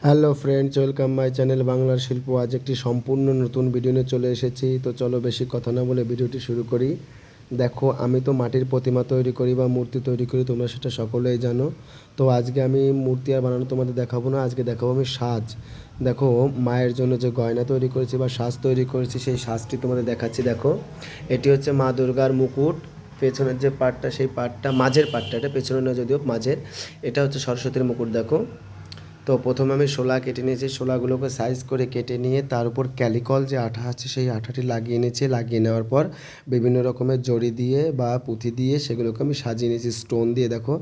Hello friends, welcome my channel বাংলার শিল্প। আজ একটি সম্পূর্ণ নতুন ভিডিও নিয়ে চলে এসেছি। তো চলো বেশি কথা না বলে ভিডিওটি শুরু করি। দেখো, আমি তো মাটির প্রতিমা তৈরি করি বা মূর্তি তৈরি করি, তোমরা সেটা সকলেই জানো। তো আজকে আমি মূর্তি আর বানানো তোমাদের দেখাবো না, আজকে দেখাবো আমি সাজ। দেখো, মায়ের জন্য যে গয়না তৈরি করেছি বা সাজ তৈরি করেছি, সেই সাজটি তোমাদের দেখাচ্ছি। দেখো, এটি হচ্ছে মা দুর্গার মুকুট। পেছনের যে পার্টটা, সেই পার্টটা মাঝের পার্টটা, এটা পেছনে না যদিও মাঝের, এটা হচ্ছে সরস্বতীর মুকুট। দেখো, তো প্রথমে আমি শোলা কেটে নিয়েছি। শোলাগুলোকে সাইজ করে কেটে নিয়ে তার উপর ক্যালিকল যে আঠা আছে সেই আঠাটি লাগিয়ে নিয়েছি। লাগিয়ে নেওয়ার পর বিভিন্ন রকমের জড়ি দিয়ে বা পুঁথি দিয়ে সেগুলোকে আমি সাজিয়ে নিয়েছি স্টোন দিয়ে। দেখো,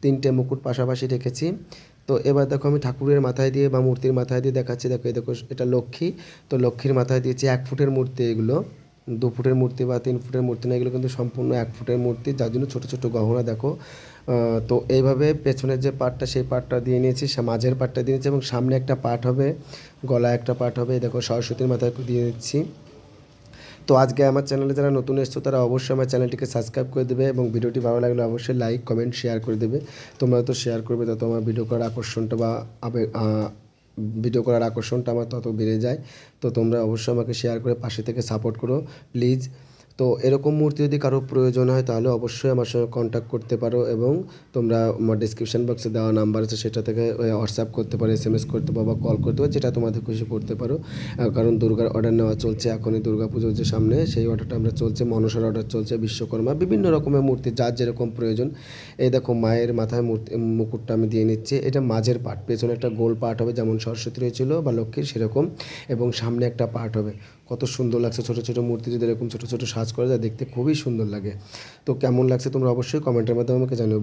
তিনটে মুকুট পাশাপাশি রেখেছি। তো এবার দেখো, আমি ঠাকুরের মাথায় দিয়ে বা মূর্তির মাথায় দিয়ে দেখাচ্ছি। দেখো, এই দেখো, এটা লক্ষ্মী। তো লক্ষ্মীর মাথায় দিয়েছি 1 ফুটের মূর্তি। এগুলো 2 ফুটের মূর্তি বা 3 ফুটের মূর্তি না, এগুলো কিন্তু সম্পূর্ণ 1 ফুটের মূর্তি, যার জন্য ছোটো ছোটো গহনা। দেখো, তো এইভাবে পেছনের যে পার্টটা সেই পার্টটা দিয়ে নিয়েছি, মাঝের পার্টটা দিয়ে নিয়েছি এবং সামনে একটা পার্ট হবে, গলায় একটা পার্ট হবে। দেখো, সরস্বতীর মাথায় দিয়ে দিচ্ছি। তো আজকে আমার চ্যানেলে যারা নতুন এসছো তারা অবশ্যই আমার চ্যানেলটিকে সাবস্ক্রাইব করে দেবে এবং ভিডিওটি ভালো লাগলে অবশ্যই লাইক কমেন্ট শেয়ার করে দেবে। তোমরা তো শেয়ার করবে, তত আমার ভিডিও করার আকর্ষণটা বা ভিডিও করার আকর্ষণটা আমার তত বেড়ে যায়। তো তোমরা অবশ্যই আমাকে শেয়ার করে পাশে থেকে সাপোর্ট করো প্লিজ। তো এরকম মূর্তি যদি কারো প্রয়োজন হয় তাহলে অবশ্যই আমার সঙ্গে কন্ট্যাক্ট করতে পারো এবং তোমরা আমার ডিসক্রিপশান বক্সে দেওয়া নাম্বার আছে সেটা থেকে হোয়াটসঅ্যাপ করতে পারো, SMS করতে পারো বা কল করতে পারো, যেটা তোমাদের খুশি করতে পারো। কারণ দুর্গার অর্ডার নেওয়া চলছে, এখনই দুর্গা পুজো যে সামনে, সেই অর্ডারটা আমরা চলছে, মনসার অর্ডার চলছে, বিশ্বকর্মা, বিভিন্ন রকমের মূর্তি যার যেরকম প্রয়োজন। এই দেখো, মায়ের মাথায় মূর্তি মুকুটটা আমি দিয়ে নিচ্ছি। এটা মাঝের পার্ট, পেছনে একটা গোল পার্ট হবে যেমন সরস্বতী হয়েছিল বা লক্ষ্মীর সেরকম, এবং সামনে একটা পার্ট হবে। কত সুন্দর লাগছে, ছোটো ছোটো মূর্তি যদি এরকম ছোটো ছোটো সাজ করা যায় দেখতে খুবই সুন্দর লাগে। তো কেমন লাগছে তোমরা অবশ্যই কমেন্টের মাধ্যমে আমাকে জানিও।